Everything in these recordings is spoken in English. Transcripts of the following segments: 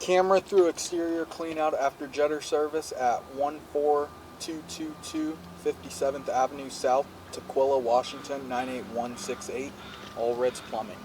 Camera through exterior cleanout after jetter service at 14222 57th Avenue South, Tukwila, Washington 98168. All Reds Plumbing.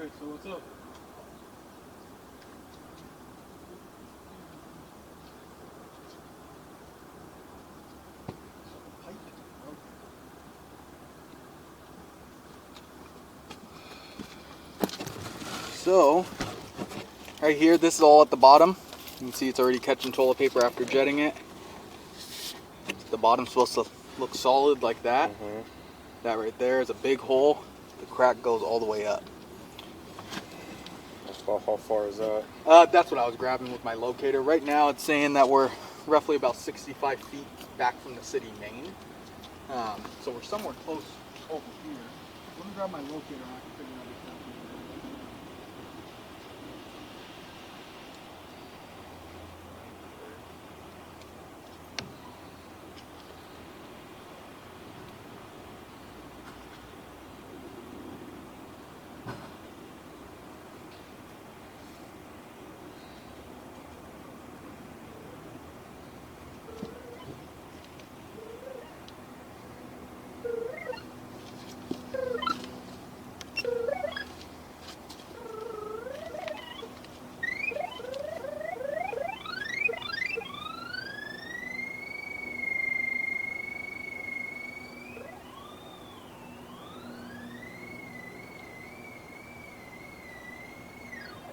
Alright, so what's up? So, right here, this is all at the bottom. You can see it's already catching toilet paper after jetting it. The bottom's supposed to look solid like that. That right there is a big hole. The crack goes all the way up. How far is that? That's what I was grabbing with my locator. Right now it's saying that we're roughly about 65 feet back from the city main. So we're somewhere close over here. Let me grab my locator and I can figure out exactly.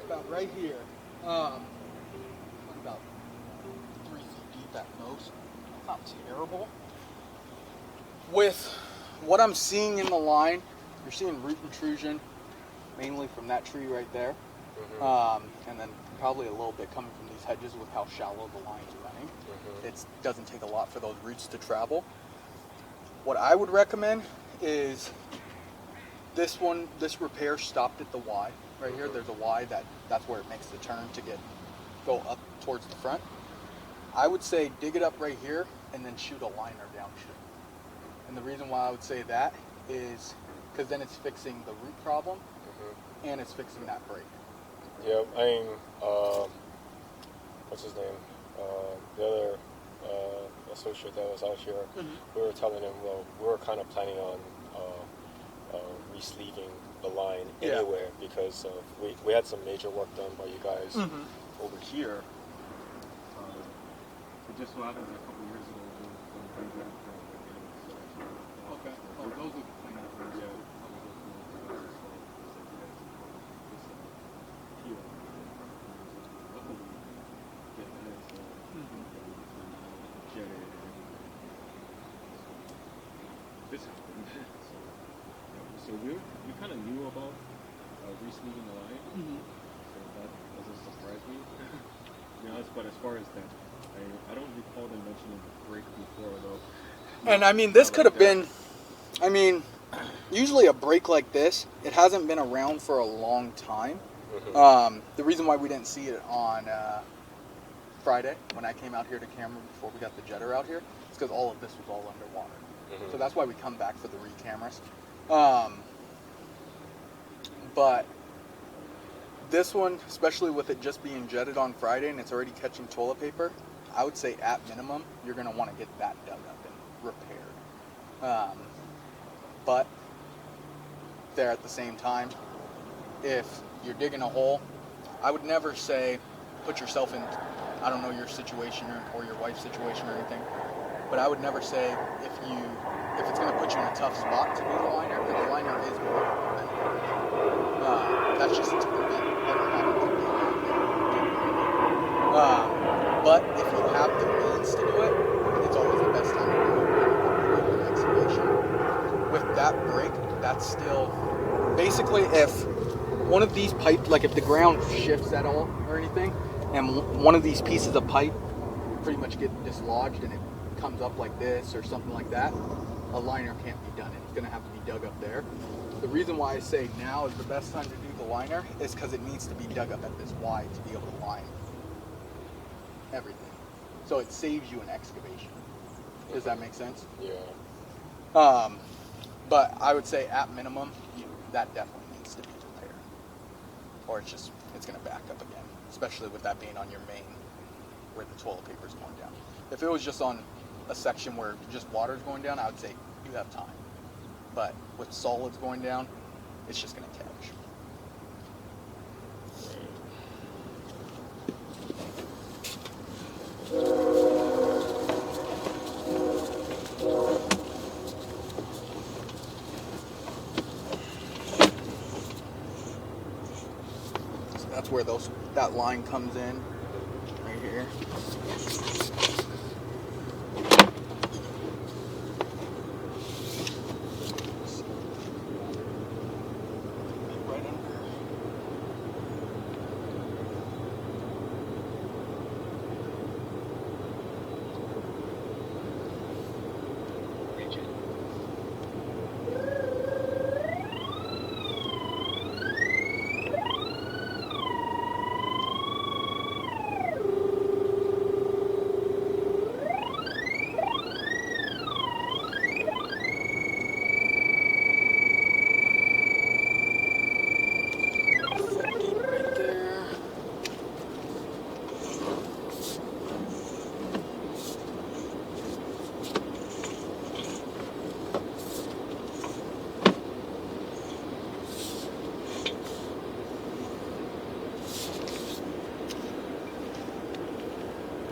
About right here, about 3 feet deep at most. Not terrible. With what I'm seeing in the line, you're seeing root intrusion, mainly from that tree right there, and then probably a little bit coming from these hedges with how shallow the line's running. It doesn't take a lot for those roots to travel. What I would recommend is this repair stopped at the Y. Right here, there's a Y that's where it makes the turn to go up towards the front. I would say dig it up right here and then shoot a liner downstream. And the reason why I would say that is because then it's fixing the root problem and it's fixing that break. Yeah, I mean, what's his name? The other associate that was out here, we were telling him, well, we were kind of planning on re-sleeving the line anywhere because we had some major work done by you guys over here. It just so happened a couple years ago. Okay. Oh, those are the clean up. This happened. So we kind of knew about re-sleeving the line, so that doesn't surprise me. To be honest, but as far as that, I don't recall them mentioning the break before though. And I mean, this could have been, I mean, usually a break like this, it hasn't been around for a long time. The reason why we didn't see it on Friday when I came out here to camera before we got the jetter out here is because all of this was all underwater. So that's why we come back for the re-cameras. But this one, especially with it just being jetted on Friday and it's already catching toilet paper, I would say at minimum, you're going to want to get that dug up and repaired. But there at the same time, if you're digging a hole, I would never say put yourself in, I don't know your situation or your wife's situation or anything, but I would never say if it's going to put you in a tough spot to do the liner, and the liner is more preventative. That's just to prevent ever having to do anything. But if you have the means to do it, it's always the best time to do an excavation. With that break, that's still basically if one of these pipes, like if the ground shifts at all or anything, and one of these pieces of pipe pretty much get dislodged and it comes up like this or something like that, a liner can't be done. It's going to have to be dug up there. The reason why I say now is the best time to do the liner is because it needs to be dug up at this Y to be able to line everything. So it saves you an excavation. Does that make sense? Yeah. But I would say at minimum, that definitely needs to be repaired. Or it's going to back up again, especially with that being on your main where the toilet paper is going down. If it was just on a section where just water is going down, I would say you have time. But with solids going down, it's just going to catch. where that line comes in, right here. Right under. Right there.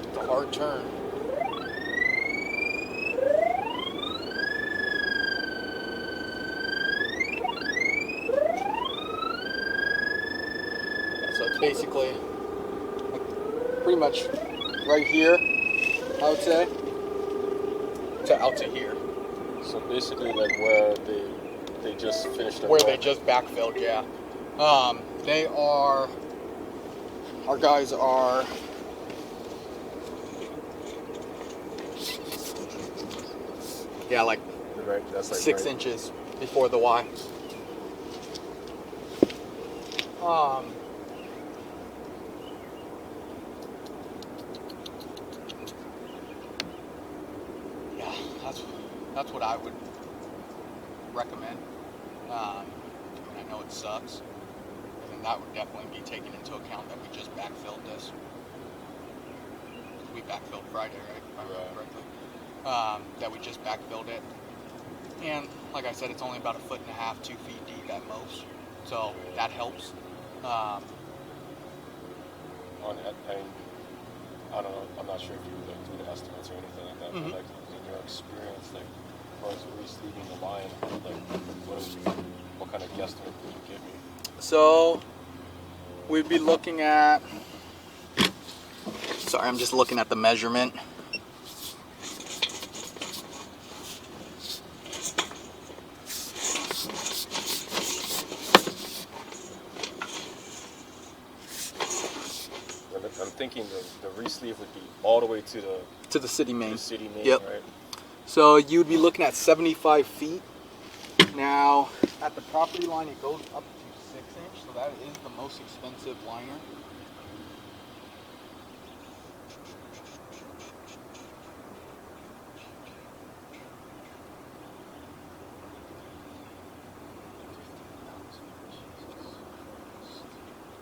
It's a hard turn. So it's basically like pretty much right here, I would say, to out to here. So basically, like where they just finished their Where work. they just backfilled, yeah. They are, our guys are, yeah, like Right, that's like 6 right. inches before the Y. Yeah, that's what I would recommend. I know it sucks, and that would definitely be taken into account that we just backfilled this. We backfilled Friday, right? If I remember correctly. That we just backfilled it. And like I said, it's only about 1.5 feet, 2 feet deep at most. So that helps. On that, I don't know. I'm not sure if you like do the estimates or anything like that. But like in your experience, like as far as re-sleeving the line, like what kind of guesstimate could you give me? So we'd be looking at. Sorry, I'm just looking at the measurement. I'm thinking the re-sleeve would be all the way to the city main. The city main, Yep. right? So you'd be looking at 75 feet. Now, at the property line, it goes up to 6 inch, so that is the most expensive liner.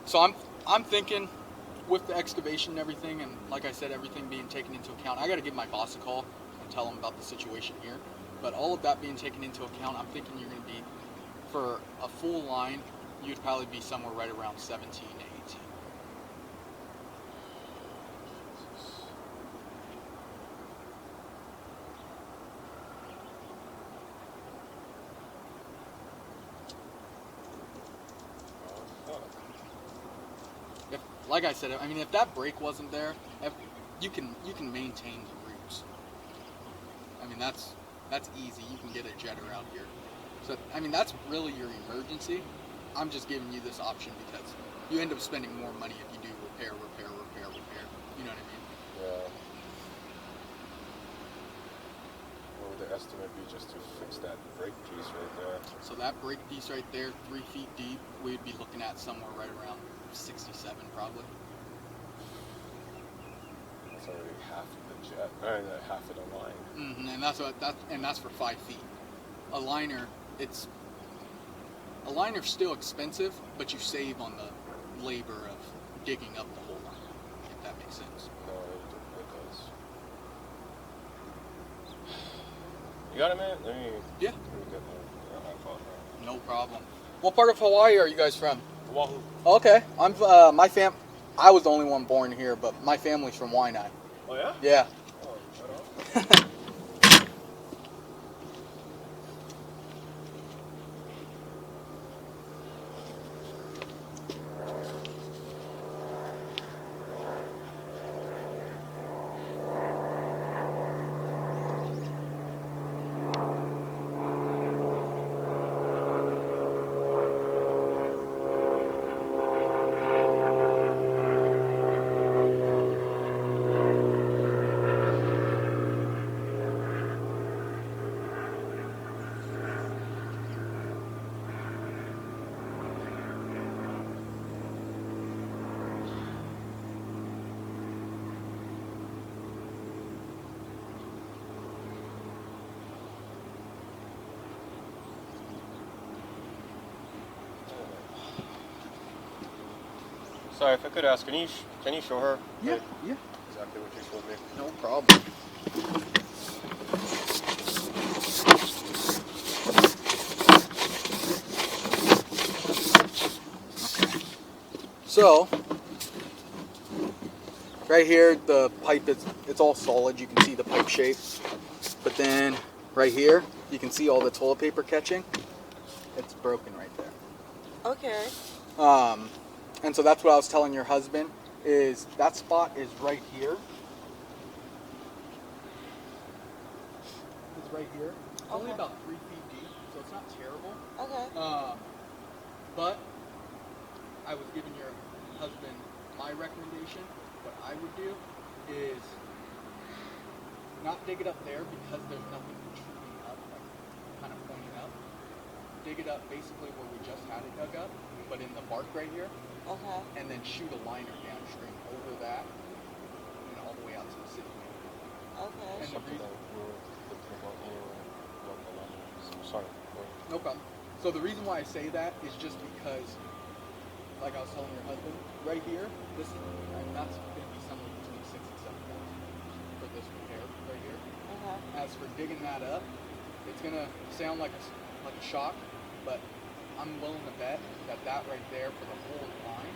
So I'm thinking, with the excavation and everything, and like I said, everything being taken into account, I got to give my boss a call and tell him about the situation here. But all of that being taken into account, I'm thinking you're going to be, for a full line, you'd probably be somewhere right around 17 to 18. If, like I said, I mean, if that break wasn't there, you can maintain the roots. I mean, that's easy. You can get a jetter out here. So I mean, that's really your emergency. I'm just giving you this option because you end up spending more money if you do repair. You know what I mean? Yeah. What would the estimate be just to fix that brake piece right there? So that brake piece right there, 3 feet deep, we'd be looking at somewhere right around 67 probably. That's already half of the jet, or half of the line. And that's for 5 feet. A liner, a liner's still expensive, but you save on the labor of digging up the whole line, if that makes sense. No, it does. You got it, man? Let me Yeah. get my phone. No problem. What part of Hawaii are you guys from? Oahu. Okay, I'm I was the only one born here, but my family's from Waianae. Oh yeah? Yeah. Oh, right on. Sorry, if I could ask, can you show her? Yeah, like, yeah. exactly what you showed me? No problem. So, right here, the pipe it's all solid. You can see the pipe shape. But then, right here, you can see all the toilet paper catching. It's broken right there. Okay. And so that's what I was telling your husband, is that spot is right here. It's right here. It's only Okay. about 3 feet deep, so it's not terrible. Okay. But I was giving your husband my recommendation. What I would do is not dig it up there because there's nothing protruding up, like kind of pointing up. Dig it up basically where we just had it dug up, but in the bark right here, Okay. and then shoot a liner downstream over that and all the way out to the city. Okay. And the Something reason, that we were thinking about anyway, along the line. So, sorry. Go ahead. no problem. So the reason why I say that is just because, like I was telling your husband, right here, that's going to be somewhere between $6,000 and $7,000 for this repair right here. Okay. As for digging that up, it's going to sound like a shock, but I'm willing to bet that right there for the whole line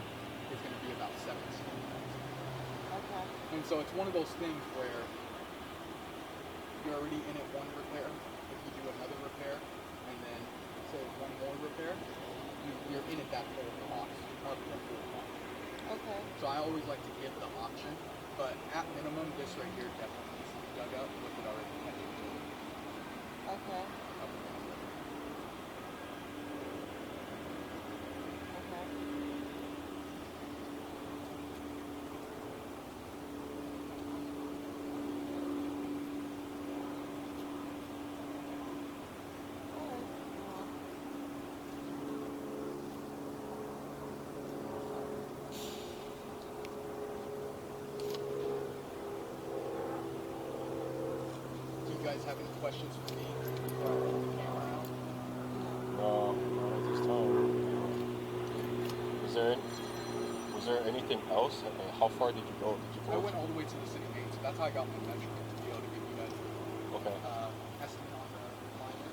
is going to be about $7,000. Okay. And so it's one of those things where you're already in it one repair. If you do another repair and then say one more repair, you're in it that whole cost of the full cost. Okay. So I always like to give the option, but at minimum, this right here definitely needs to be dug up with it already connected to it. Okay. Do you guys have any questions for me before I roll the camera out? No, not at this time. Was there anything else? How far did you go? Did you I go? went all the way to the city main, so that's how I got my measurement to be able to give you guys Okay. estimate on the liner.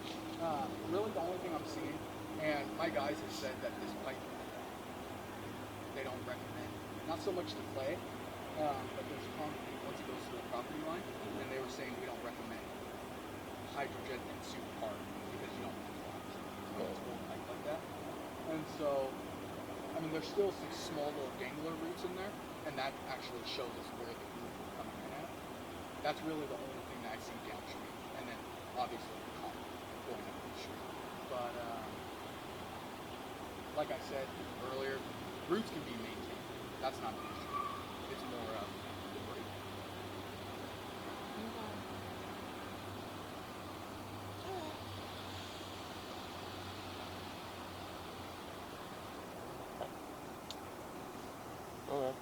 Really, the only thing I'm seeing, and my guys have said that this pipe they don't recommend, not so much to clay, but there's concrete once it goes to the property line, and they were saying we don't recommend hydrogen and super hard because you don't want to it's old pipe like that. And so, I mean, there's still some small little dangler roots in there, and that actually shows us where the root is coming in at. That's really the only thing that I see downstream, and then obviously the concrete going up the street. But like I said earlier, roots can be maintained. That's not an issue. It's more of debris. Okay.